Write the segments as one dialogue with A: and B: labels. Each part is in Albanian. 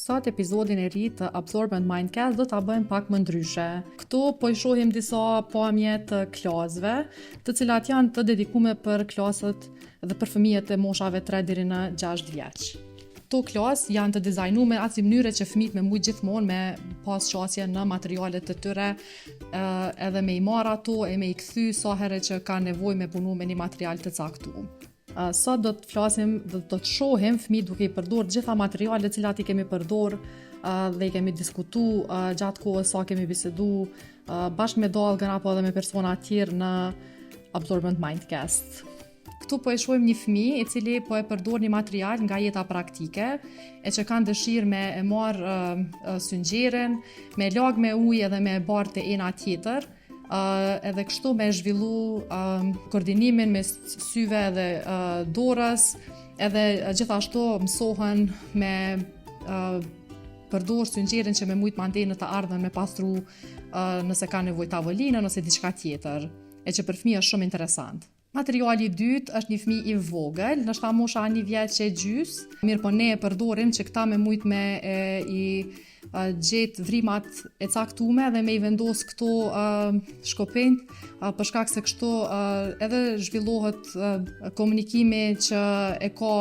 A: Sot epizodin e ri të Absorbent Mindcast do ta bëjmë pak më ndryshe. Këtu po i shohim disa pamje të klasëve, të cilat janë të dedikuar për klasët dhe për fëmijët e moshave 3 deri në 6 vjeç. Këto klasë janë të dizajnuar me atë mënyrë që fëmijët me mujt gjithmonë me pas qasje në materialet e tyre, edhe me i marr ato e me i kthy sa herë që kanë nevojë me punu me një material të caktuar. Sot do të flasim, do të shohim fëmijët duke i përdorur gjitha materialet të cilat i kemi përdorur dhe i kemi diskutuar gjatë kohës sa kemi bisedu bashkë me Dalgën apo edhe me persona të tjerë në Absorbent Mindcast. Këtu po e shohim një fëmijë i cili po e përdor një material nga jeta praktike, e që kanë dëshirë me e marr synxherin, me lag me ujë edhe me barë të ena tjetër, edhe kështu me zhvillu koordinimin me syve edhe dorës, edhe gjithashtu mësohen me përdor synxherin që me mujt mandej në të ardhmen me pastru nëse ka nevojë tavolinën ose diçka tjetër, e që për fëmijë është shumë interesant. Materiali i dytë është një fëmijë i vogël, ndoshta mosha 1 vjeç e gjys, mirë po ne e përdorim që këta me mujt me i gjetë vrimat e caktume dhe me i vendos këto shkopinjt, për shkak se kështu edhe zhvillohet komunikimi që e ka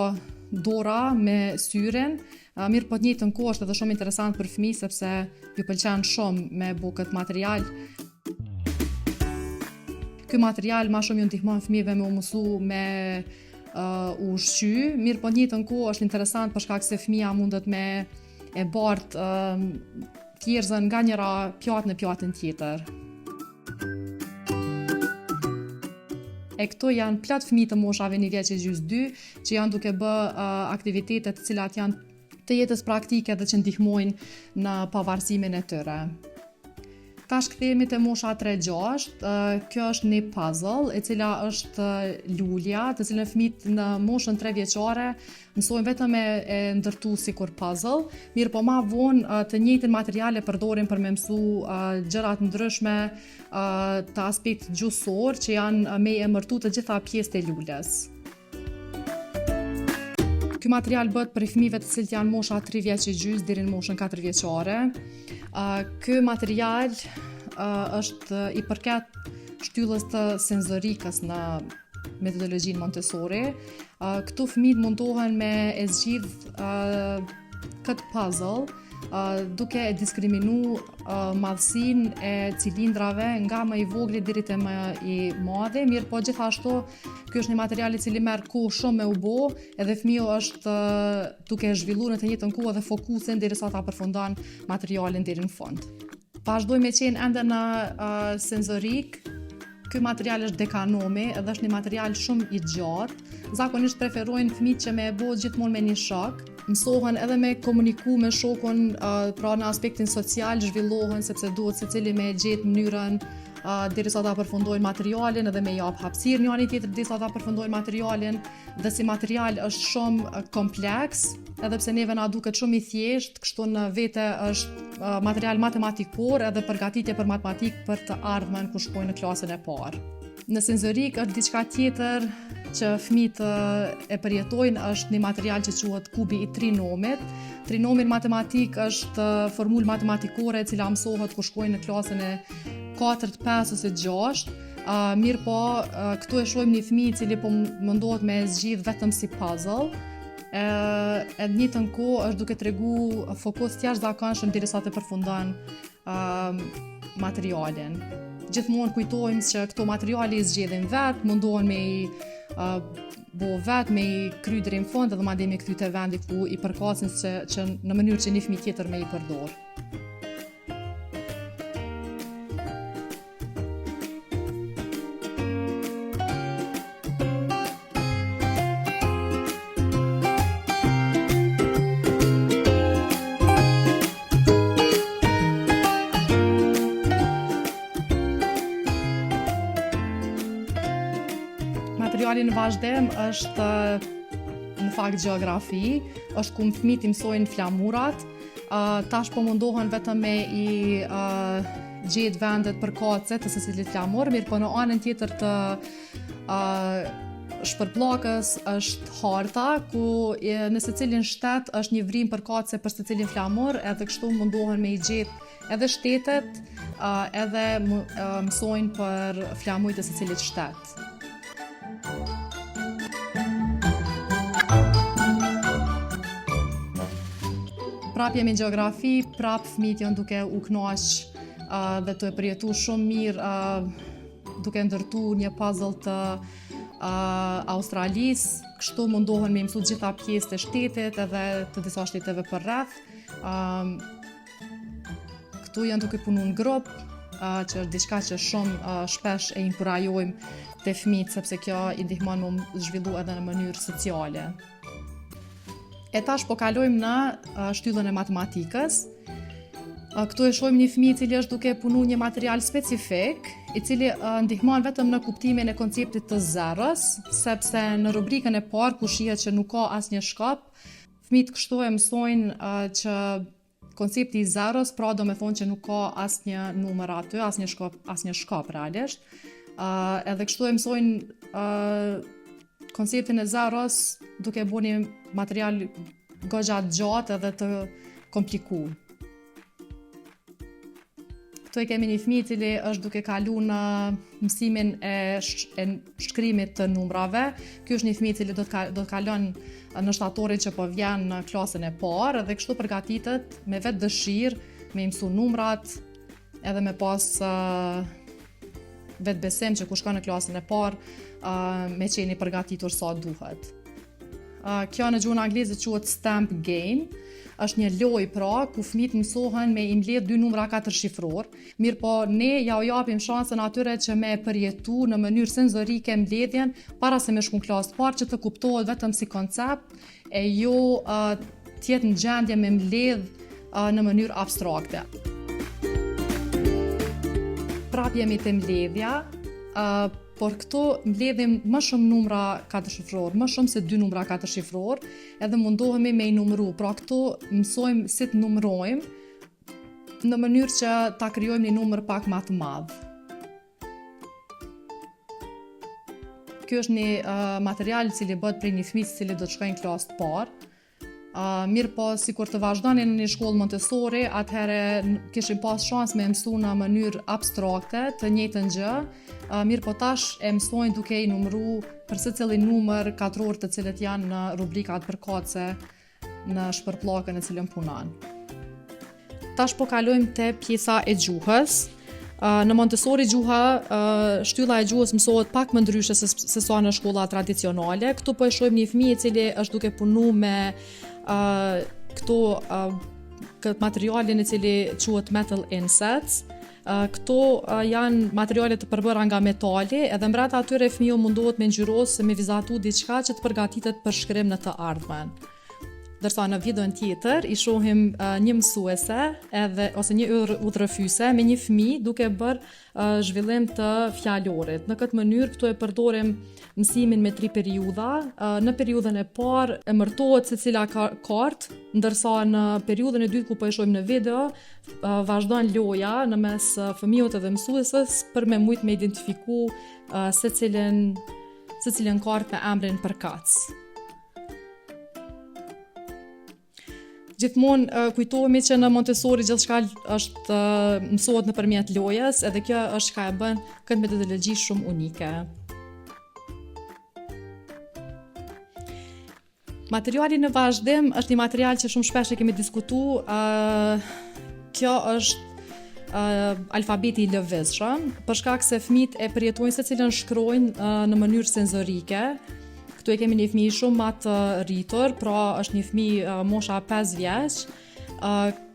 A: dora me syrin, mirë po të njëjtën kohë është edhe shumë interesant për fëmijë sepse ju pëlqen shumë me bu këtë material. Ky material ma shumë ju ndihmon fëmijëve me u mësu me u ushqy, mirë po njëjtën kohë është interesant për shkak se fëmija mundet me e bart thjerëzën nga njëra pjatë në pjatën tjetër. E këto janë plot fëmijë të moshave 1 vjeç e gjys 2 që janë duke bë aktivitete të cilat janë të jetës praktike dhe që ndihmojnë në pavarësimin e tyre. Tash kthehemi te mosha 3-6, kjo është një puzzle e cila është lulja, të cilën fëmijët në moshën 3 vjeçare mësojnë vetëm e ndërtu sikur puzzle, mirë po ma vonë të njëjtin material e përdorin për me mësu gjëra të ndryshme të aspekt gjuhësor që janë me emërtu të gjitha pjesët e lulës. Ky material bëhet për fëmijëve të cilët janë mosha 3 vjeç e gjys deri në moshën 4 vjeçare. Ky material është i përket shtyllës të senzorikës në metodologjinë Montessori. Këtu fëmijët mundohen me e zgjidh këtë puzzle duke e diskriminu madhësinë e cilindrave nga më i vogli deri te më i madhi, mirë po gjithashtu ky është një material i cili merr kohë shumë me u bë, edhe fëmiu është duke zhvilluar në të njëjtën kohë dhe fokusin derisa ta përfundon materialin deri në fund. Vazhdojmë me qenë ende në senzorik. Ky material është dekanomi, edhe është një material shumë i gjatë. Zakonisht preferojnë fëmijët që me e bë gjithmonë me një shok. Mësohen edhe me komuniku me shokun, pra në aspektin social zhvillohen sepse duhet secili me gjetë mënyrën derisa ta përfundojnë materialin edhe me jap hapësirë njëri tjetrit derisa ta përfundojnë materialin, dhe si material është shumë kompleks, edhe pse neve na duket shumë i thjeshtë, kështu në vete është material matematikor edhe përgatitje për matematikë për të ardhmen kur shkojnë në klasën e parë. Në senzorik është diçka tjetër që fëmijët e përjetojnë, është një material që quhet kubi i trinomit. Trinomi në matematik është formulë matematikore e cila mësohet kur shkojnë në klasën e 4, 5 ose 6. Mirë po, këtu e shohim një fëmijë i cili po mundohet me zgjidh vetëm si puzzle. E në njëjtën kohë është duke tregu fokus të jashtëzakonshëm derisa të përfundon materialin. Gjithmonë kujtojmë që këto materiale i zgjedhin vetë, mundohen me i bo vetë, me i kry deri në fund edhe madje me kthy te vendi ku i përkasin që në mënyrë që një fëmijë tjetër me i përdor. Materiali në vazhdim është në fakt gjeografi, është ku fëmijët mësojnë flamurat. Tash po mundohen vetëm me i gjetë vendet përkatëse të secilit flamur, mirë po në anën tjetër të shpërpllakës është harta, ku në secilin shtet është një vrim përkatëse për secilin flamur, edhe kështu mundohen me I gjetë edhe shtetet, edhe mësojnë për flamujt e secilit shtet. Prap jemi në gjeografi, prap fëmijët janë duke u kënaq dhe të përjetu shumë mirë, duke ndërtu një puzzle të Australisë, kështu mundohen me mësu gjitha pjesët e shtetit edhe të disa shteteve për rreth. Këtu janë duke punu në grup, që është diçka që shumë shpesh e inkurajojmë te fëmijët, sepse kjo I ndihmon me zhvillu edhe në mënyrë sociale. E tash po kalojmë në shtyllën e matematikës. Këtu e shohim një fëmijë I cili është duke punu një material specifik, I cili ndihmon vetëm në kuptimin e konceptit të zerës, sepse në rubrikën e parë ku shihet që nuk ka asnjë shkop, fëmijët kështu e mësojnë që koncepti I zerës, pra do me thonë që nuk ka asnjë numër aty, asnjë shkop realisht. Edhe kështu e mësojnë konceptin e zerës duke bu një material goxha gjatë edhe të komplikuar. Këtu e kemi një fëmijë I cili është duke kalu në mësimin e shkrimit të numrave. Ky është një fëmijë I cili do të kalon në shtatorin që po vjen në klasën e parë dhe kështu përgatitet me vetë dëshirë me mësu numrat edhe me pas vetë besim që kur shkon në klasën e parë me qeni përgatitur sa duhet. Kjo në gjuhën angleze quhet stamp game. Është një lojë pra ku fëmijët mësohen me I mbledh dy numra 4 shifror, mirë po ne ja u japim shansën atyre që me përjetu në mënyrë senzorike mbledhjen para se me shku në klasë parë që të kuptohet vetëm si koncept e jo tjetë në gjendje me mbledh në mënyrë abstrakte. Prap jemi te mbledhja, por këtu mbledhim më shumë numra 4 shifror, më shumë se 2 numra 4 shifror, edhe mundohemi me I numëru. Pra këtu mësojmë si të numërojmë në mënyrë që ta krijojmë një numër pak më të madh. Ky është një material I cili bëhet prej një fëmijë I cili do të shkojë në klasë të parë. Mirë po, si kur të vazhdonin në një shkollë Montessori, atëhere kishim pas shans me mësu në mënyrë abstrakte të njëjtën gjë, mirë po tash e mësojnë duke I numëru për secili numër katror të cilët janë në rubrikat përkatëse në shpërpllakën e cilën punon. Tash po kalojmë te pjesa e gjuhës. Në Montessori shtylla e gjuhës mësohet pak më ndryshe se sa në shkolla tradicionale. Këtu po e shohim një fëmijë I cili është duke punu me këtë materialin I cili quhet metal insets. Këto janë materiale të përbëra nga metali, edhe mbrapa atyre fëmiu mundohet me ngjyrosë, me vizatu diçka që të përgatitet për shkrim në të ardhmen. Dërsa në videon tjetër I shohim një mësuese ose një udhërëfyse me një fëmijë duke bërë zhvillim të fjalorit. Në këtë mënyrë këtu e përdorim mësimin me 3 periudha. Në periudhën e parë emërtohet secila kartë, ndërsa në periudhën e dytë ku po e shohim në video vazhdon loja në mes fëmijës edhe mësuesës për me mujt me identifiku secilën kartë me emrin përkatës. Gjithmonë kujtohemi që në Montessori gjithçka është mësohet nëpërmjet lojës, edhe kjo është çka e bën këtë metodologji shumë unike. Materiali në vazhdim është një material që shumë shpesh e kemi diskutuar. Kjo është alfabeti I lëvizshëm, për shkak se fëmijët e përjetojnë secilën shkruajnë në mënyrë senzorike. Këtu e kemi një fëmijë shumë më të rritur, pra është një fëmijë mosha 5 vjeç.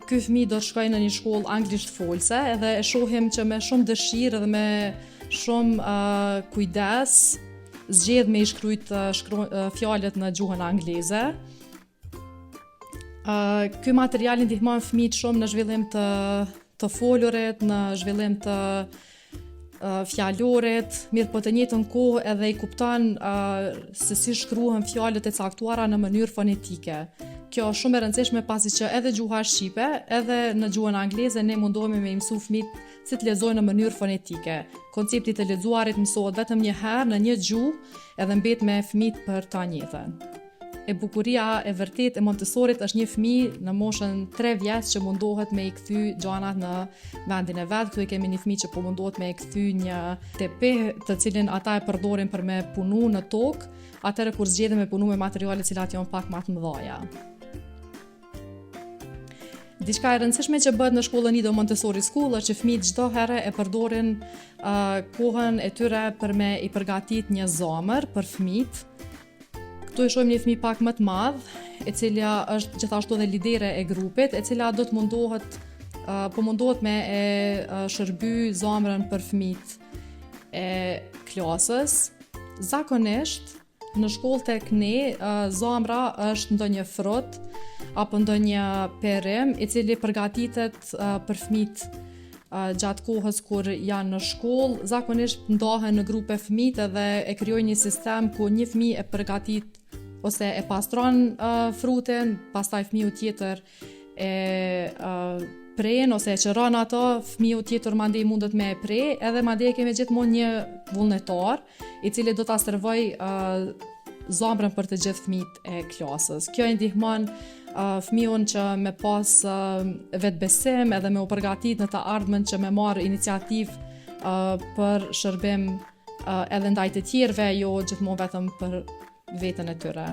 A: Ky fëmijë do të shkojë në një shkollë anglisht folse, edhe e shohim që me shumë dëshirë dhe me shumë kujdes zgjedh me I shkruajt fjalët në gjuhën angleze. Ky material ndihmon fëmijët shumë në zhvillim të folurit, në zhvillim të fjalorit, mirë po të njëjtën kohë edhe i kupton se si shkruhen fjalët e caktuara në mënyrë fonetike. Kjo është shumë e rëndësishme pasi që edhe gjuha shqipe, edhe në gjuhën angleze ne mundohemi me mësu fëmijët si të lexojnë në mënyrë fonetike. Koncepti të lexuarit mësohet vetëm një herë në një gjuhë edhe mbet me fëmijët për ta njëjtën. E bukuria e vërtet e Montessorit është një fëmijë në moshën 3 vjeç që mundohet me i kthy gjanat në vendin e vet. Këtu kemi një fëmijë që po mundohet me i kthy një tepih të cilin ata e përdorin për me punu në tokë, atëherë kur zgjedhin me punu me materiale të cilat janë pak më të mëdha. Diçka e rëndësishme që bëhet në shkollën Nido Montessori School është që fëmijët çdo herë e përdorin kohën e tyre për me i përgatit një zamër për fëmijët. Këtu e shohim një fëmijë pak më të madh, e cila është gjithashtu edhe lidere e grupit, e cila do të mundohet me e shërby zamrën për fëmijët e klasës. Zakonisht në shkollë tek ne zamra është ndonjë frut apo ndonjë perim i cili përgatitet për fëmijët gjatë kohës kur janë në shkollë. Zakonisht ndahen në grupe fëmijët edhe e krijojnë një sistem ku një fëmijë e përgatit ose e pastron frutin, pastaj fëmiu tjetër e pren ose e qëron ato, fëmiu tjetër mandej mundet me e pre, edhe mandej kemi gjithmonë një vullnetar i cili do ta servoj zamrën për të gjithë fëmijët e klasës. Kjo i ndihmon fëmiun që me pas vetbesim edhe me u përgatit në të ardhmen që me marrë iniciativë për shërbim edhe ndaj të tjerëve, jo gjithmonë vetëm për veten e tyre.